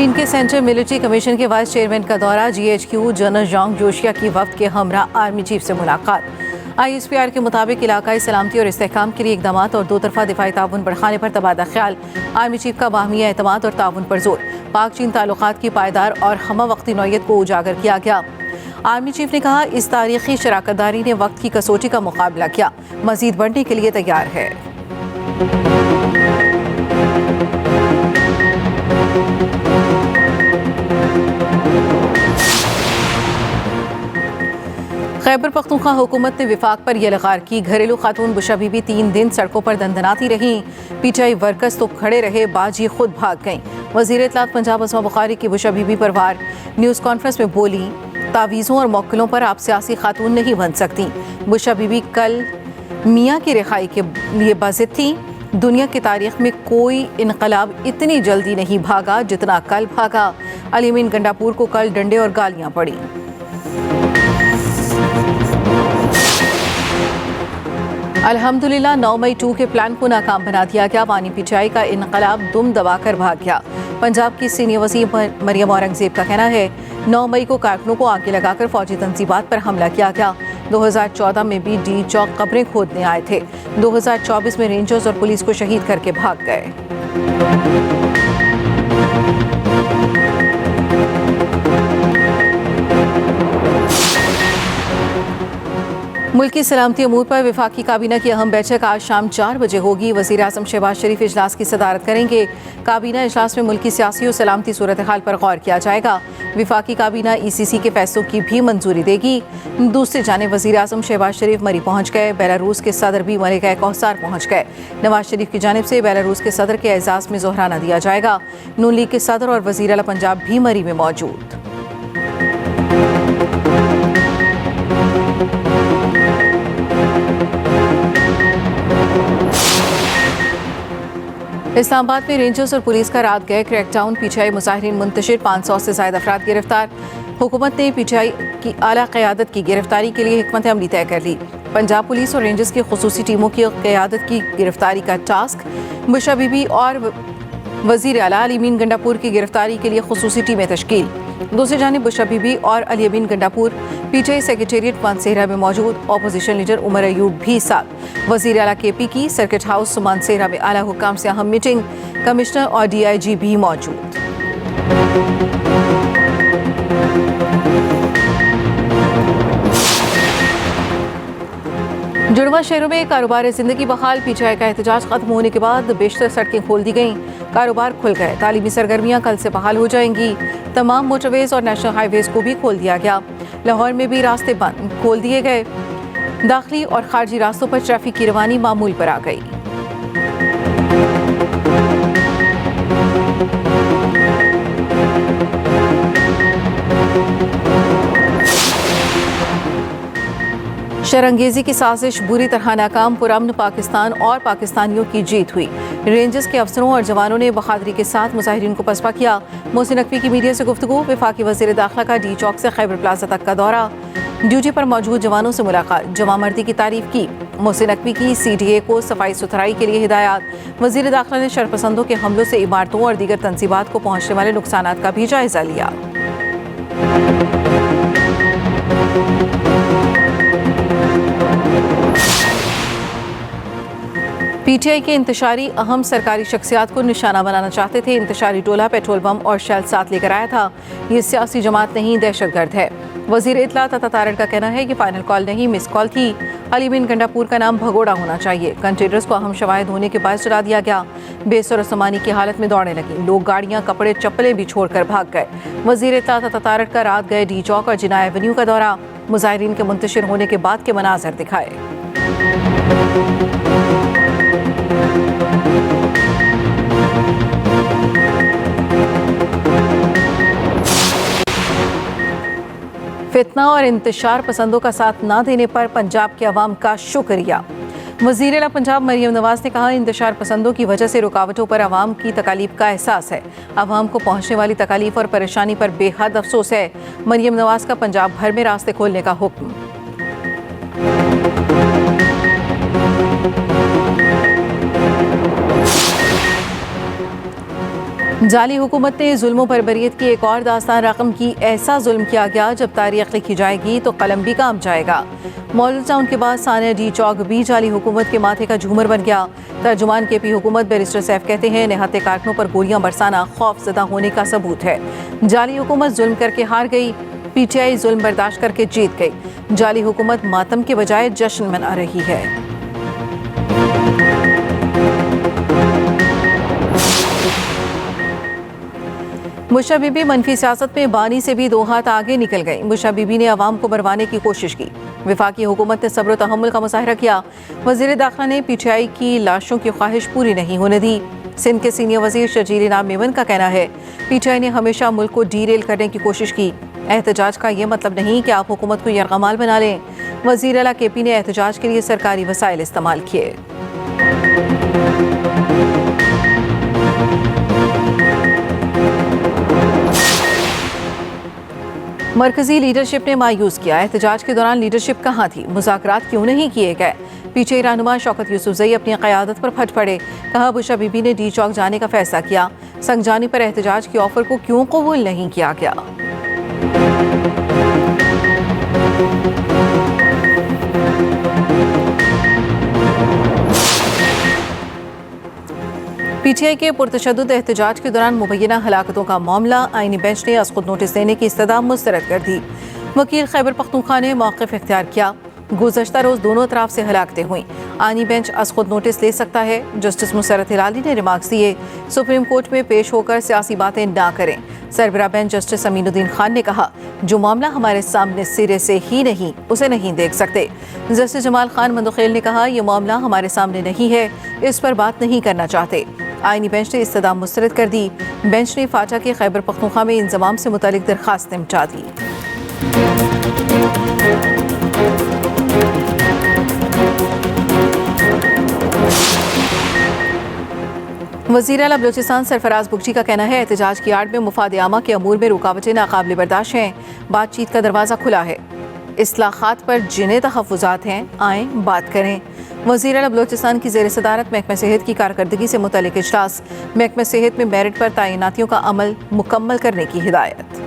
चीन के central military commission के वाइस चेयरमैन का दौरा, GHQ जनरल जोंग जोशिया की वक्त के हमरा आर्मी चीफ से मुलाकात। ISPR के मुताबिक इलाकाई सलामती और इस्तेहकाम के लिए इकदाम और दो तरफा दिफाई ताउन बढ़ाने पर तबादला ख्याल। आर्मी चीफ का बाहमी एतमाद और ताउन पर जोर। पाक चीन ताल्लुकात की पायदार और हमा वक्ती नौयत को उजागर किया गया। आर्मी चीफ ने कहा, इस तारीखी शराकतदारी ने वक्त की कसौटी का मुकाबला किया, मजीद बढ़ने के लिए तैयार है। खैबर पख्तूनख्वा हुकूमत ने विफाक पर यलगार की। घरेलू खातून बुशा बीबी 3 दिन सड़कों पर दंदनाती रहीं। PTI वर्कर्स तो खड़े रहे, बाजी खुद भाग गईं। वज़ीर इत्तलात पंजाब अस्मा बुखारी की बुशा बीबी पर वार। न्यूज़ कॉन्फ्रेंस में बोली, तावीज़ों और मौक्किलों पर आप सियासी खातून नहीं बन सकती। बुशा बीबी कल मियाँ की रिहाई के लिए बाज़िद थी। दुनिया की तारीख में कोई इनकलाब इतनी जल्दी नहीं भागा जितना कल भागा। अली-अमीन गंडापुर को कल डंडे और गालियाँ पड़ी। अल्हम्दुलिल्लाह 9 मई 2 के प्लान को नाकाम बना दिया गया। वानी PTI का इनकलाब दुम दबाकर भाग गया। पंजाब की सीनियर वज़ीर मरियम औरंगज़ेब का कहना है, 9 मई को कारकुनों को आगे लगाकर फौजी तंजीबात पर हमला किया गया। 2014 में भी डी चौक कब्रें खोदने आए थे। 2024 में रेंजर्स और पुलिस को शहीद करके भाग गए। मुल्क की सलामती अमूर पर वफाकी काबीना की अहम बैठक आज शाम 4 बजे होगी। वज़ीर आज़म शहबाज शरीफ इजलास की सदारत करेंगे। काबीना इजलास में मुल्क की सियासी और सलामती सूरत हाल पर गौर किया जाएगा। वफाकी काबीना ECC के फैसलों की भी मंजूरी देगी। दूसरी जानिब वज़ीर आज़म शहबाज शरीफ मरी पहुँच गए। बेलारूस के सदर भी मलिका कौसार पहुँच गए। नवाज शरीफ की जानिब से बेलारूस के सदर के एजाज़ में ज़ोहराना दिया जाएगा। नून लीग के सदर और वज़ीर आला पंजाब भी मरी में मौजूद। इस्लामाबाद में रेंजर्स और पुलिस का रात गए क्रैकडाउन। PTI मुजाहिरीन मुंतशिर, 500 से ज़ायद अफराद गिरफ्तार। हुकूमत ने PTI की आला क़यादत की गिरफ्तारी के लिए हिकमत अमली तय कर ली। पंजाब पुलिस और रेंजर्स की खुसूसी टीमों की क़यादत की गिरफ्तारी का टास्क। बुशा बीबी और वज़ीर आला अली-अमीन गंडापुर की गिरफ्तारी के लिए खुसूसी टीमें तश्कील। दूसरी जानिब बुशा बीबी और अली-अमीन गंडापुर PTI सेक्रेटेरिएट मानसेहरा में मौजूद। अपोजिशन लीडर उमर अयूब भी साथ। वज़ीर आला KP की सर्किट हाउस मानसेहरा में आला हुक्काम से अहम मीटिंग। कमिश्नर और DIG भी मौजूद। जुड़वा शहरों में कारोबार ज़िंदगी बहाल। PTI का एहतजाज खत्म होने के बाद बेशतर सड़कें खोल दी गईं, कारोबार खुल गए। तालीमी सरगर्मियां कल से बहाल हो जाएंगी। तमाम मोटरवेज और नेशनल हाईवेज को भी खोल दिया गया। लाहौर में भी रास्ते बंद खोल दिए गए। दाखिली और खारजी रास्तों पर ट्रैफिक की रवानी मामूल पर आ गई। शरंगेजी की साजिश बुरी तरह नाकाम। पुरअमन पाकिस्तान और पाकिस्तानियों की जीत हुई। रेंजर्स के अफसरों और जवानों ने बहादुरी के साथ मुजाहिरीन को पसपा किया। मोहसिन नकवी की मीडिया से गुफ्तगू। वफाकी वज़ीर दाखिला का डी चौक से खैबर प्लाजा तक का दौरा। ड्यूटी पर मौजूद जवानों से मुलाकात। जवामर्दी की तारीफ की। मोहसिन नकवी की CDA को सफाई सुथराई के लिए हिदायत। वज़ीर दाखिला ने शरपसंदों के हमलों से इमारतों और दीगर तंजीबात को पहुँचने वाले नुकसानात का भी जायजा लिया। PTI के इंतशारी अहम सरकारी शख्सियात को निशाना बनाना चाहते थे। इंतशारी टोला पेट्रोल बम और शेल साथ लेकर आया था। ये सियासी जमात नहीं, दहशतगर्द है। वज़ीर इत्तलात अता तारड़ का कहना है कि फाइनल कॉल नहीं, मिस कॉल थी। अली-अमीन गंडापुर का नाम भगोड़ा होना चाहिए। कंटेनर्स को अहम शवाहिद होने के बाद चला दिया गया। बेसर और समानी की हालत में दौड़ने लगी। लोग गाड़ियाँ, कपड़े, चप्पलें भी छोड़कर भाग गए। वज़ीर इत्तलात अता तारड़ का रात गए डी चौक और जिना एवेन्यू का दौरा। मुजाहिरीन के मुंतशिर होने के बाद के मनाजर दिखाए। फितना और इंतशार पसंदों का साथ ना देने पर पंजाब के अवाम का शुक्रिया। वज़ीर आला पंजाब मरियम नवाज ने कहा, इंतशार पसंदों की वजह से रुकावटों पर अवाम की तकालीफ का एहसास है। अवाम को पहुँचने वाली तकालीफ और परेशानी पर बेहद अफसोस है। मरियम नवाज का पंजाब भर में रास्ते खोलने का हुक्म। जाली हुकूमत ने जुल्म पर बरियत की एक और दास्तान रकम की। ऐसा जुल्म किया गया जब तारीख लिखी जाएगी तो कलम भी काम जाएगा। मॉडल टाउन के बाद सानिया डी चौक भी जाली हुकूमत के माथे का झूमर बन गया। तर्जुमान केपी हुकूमत बैरिस्टर सैफ कहते हैं निहत्ते कारकुनों पर गोलियां बरसाना खौफजदा होने का सबूत है। जाली हुकूमत जुल्म करके हार गई, पीटीआई जुल्म बर्दाश्त करके जीत गई। जाली हुकूमत मातम के बजाय जश्न मना रही है। मुशा बीबी मनफी सियासत में बानी से भी 2 हाथ आगे निकल गई। मुशा बीबी ने अवाम को मरवाने की कोशिश की। वफाकी हुकूमत ने सब्र तहम्मुल का मुजाहरा किया। वजीर दाखिला ने पीटीआई की लाशों की ख्वाहिश पूरी नहीं होने दी। सिंध के सीनियर वजीर शजीर इनाम मेमन का कहना है पीटीआई ने हमेशा मुल्क को डीरेल करने की कोशिश की। एहतजाज का ये मतलब नहीं कि आप हुकूमत को यरगमाल बना लें। वजीर आला केपी ने एहतजाज के लिए सरकारी वसाइल इस्तेमाल किए। मरकजी लीडरशिप ने मायूस किया। एहतजाज के दौरान लीडरशिप कहाँ थी? मुज़ाकरात क्यों नहीं किए गए? पीछे रहनुमा शौकत यूसुफजई अपनी क़यादत पर फट पड़े। कहा मुशा बीबी ने डी चौक जाने का फैसला किया। संगजानी पर एहतजाज की ऑफर को क्यों कबूल नहीं किया गया? पीटीआई के पुरतशद्दुद एहतजाज के दौरान मुबैना हलाकतों का मामला आईनी बेंच ने असखुद नोटिस देने की इस्तदा मुस्तरद कर दी। वकील खैबर पख्तूनख्वा ने मौक़िफ़ इख्तियार किया। गुज़श्ता रोज़ दोनों तरफ से हलाकतें हुई। आईनी बेंच असखुद नोटिस ले सकता है। जस्टिस मुसर्रत हिलाली ने रिमार्क्स दिए सुप्रीम कोर्ट में पेश होकर सियासी बातें ना करें। सरबरा बेंच जस्टिस अमीनुद्दीन खान ने कहा जो मामला हमारे सामने सिरे से ही नहीं उसे नहीं देख सकते। जस्टिस जमाल खान मंदखेल ने कहा यह मामला हमारे सामने नहीं है, इस पर बात नहीं करना चाहते। आईनी बेंच ने इस्तदा मुस्तरद कर दी। बेंच ने फाटा के खैबर पख्तूनख्वा में इंजमाम से मुतालिक दरखास्त निपटा दी। वज़ीर आला बलूचिस्तान सरफराज बुगची का कहना है एहतजाज की आड़ में मुफाद आमा के अमूर में रुकावटें नाकाबिले बर्दाश्त हैं। बातचीत का दरवाज़ा खुला है। इस्लाहात पर जिन्हें तहफ़्फ़ुज़ात हैं आएँ बात करें। वज़ीर आला बलूचिस्तान की ज़ेर सदारत महकमा सेहत की कारकर्दगी से मुतल्लिक़ इजलास। महकमा सेहत में मेरिट पर तैनातियों का अमल मुकम्मल करने की हिदायत।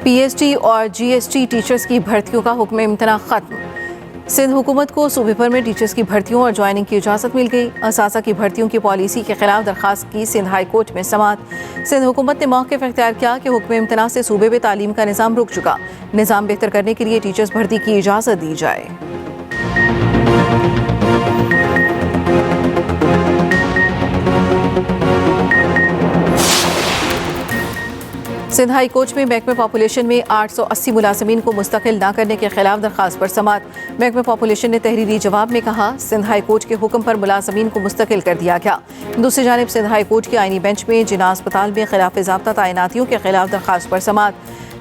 पीएचडी और जीएसटी टीचर्स की भर्तियों का हुक्म इम्तना खत्म। सिंध हुकूमत को सूबे भर में टीचर्स की भर्तियों और ज्वाइनिंग की इजाज़त मिल गई। असासा की भर्तियों की पॉलिसी के खिलाफ दरखास्त की सिंध हाई कोर्ट में समाअत। सिंध हुकूमत ने मौक़िफ़ इख्तियार किया कि हुक्म इम्तना से सूबे में तालीम का निज़ाम रुक चुका। निज़ाम बेहतर करने के लिए टीचर्स भर्ती की इजाज़त दी जाए। सिंध हाई कोर्ट में महकमे पॉपुलेशन में 880 मुलाजमीन को मुस्तकिल न करने के खिलाफ दरखास्त पर समाअत। महकमे पॉपुलेशन ने तहरीरी जवाब में कहा सिंध हाई कोर्ट के हुक्म पर मुलाजमीन को मुस्तकिल कर दिया गया। दूसरी जानिब सिंध हाई कोर्ट के आईनी बेंच में जिना अस्पताल में खिलाफ ज़ाब्ता तैनातियों के खिलाफ दरखास्त पर समाअत।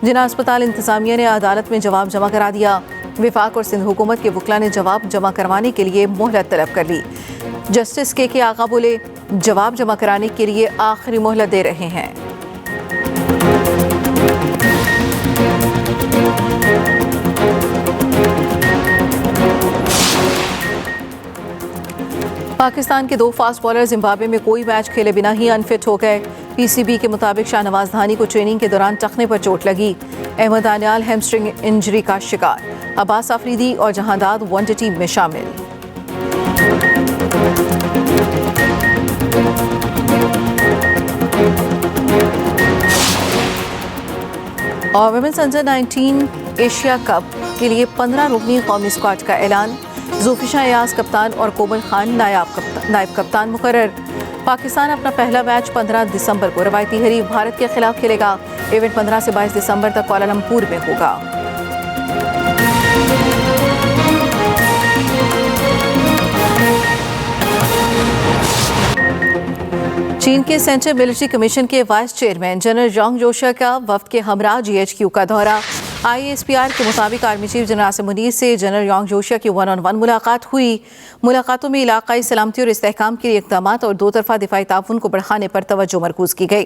जिना अस्पताल इंतजामिया ने अदालत में जवाब जमा करा दिया। विफाक और सिंध हुकूमत के वकला ने जवाब जमा करवाने के लिए मोहलत तलब कर ली। जस्टिस के आगा बोले जवाब जमा कराने के लिए आखिरी मोहलत दे रहे हैं। पाकिस्तान के 2 फास्ट बॉलर जिम्बाब्वे में कोई मैच खेले बिना ही अनफिट हो गए। पीसीबी के मुताबिक शाहनवाज धानी को ट्रेनिंग के दौरान टखने पर चोट लगी। अहमद दानियाल हैमस्ट्रिंग इंजरी का शिकार। अब्बास आफरीदी और जहांदाद वनडे टीम में शामिल। और वुमेन्स अंडर 19 एशिया कप के लिए 15 रुकनी कौमी स्क्वाड का ऐलान। ज़ुल्फ़िशा एयाज कप्तान और कोमल खान नायब कप्तान मुकर्रर। पाकिस्तान अपना पहला मैच 15 दिसंबर को रवायती हरीफ भारत के खिलाफ खेलेगा। इवेंट 15 से 22 दिसंबर तक कुआलालंपुर में होगा। चीन के सेंट्रल मिलिट्री कमीशन के वाइस चेयरमैन जनरल यांग जोशिया का वफ्द के हमरा जीएचक्यू का दौरा। आईएसपीआर के मुताबिक army chief general Asim Munir से जनरल यांग जोशिया की 1-on-1 मुलाकात हुई। मुलाकातों में इलाकाई सलामती और इस्तेहकाम के लिए इक़दामात और 2 तरफ़ा दिफाई ताउन को बढ़ाने पर तवज्जो मरकूज़ की गई।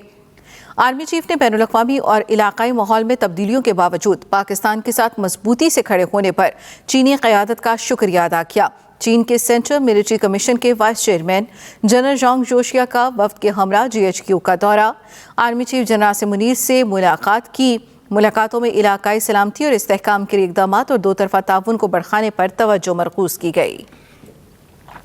आर्मी चीफ ने बैनुल-अक़वामी और इलाकाई माहौल में तब्दीलियों के बावजूद पाकिस्तान के साथ मजबूती से खड़े होने पर चीनी क़यादत का शुक्रिया अदा किया। चीन के सेंट्रल मिलिट्री कमीशन के vice chairman general Jong Josiah का वफ्द के हमरा GHQ का दौरा, army chief general Asim Munir से मुलाकात की। मुलाकातों में इलाकाई सलामती और इस्तेहकाम के लिए इक़दामात और दो तरफ़ा ताउन को बढ़ाने पर तवज्जो मरकूज़ की गई।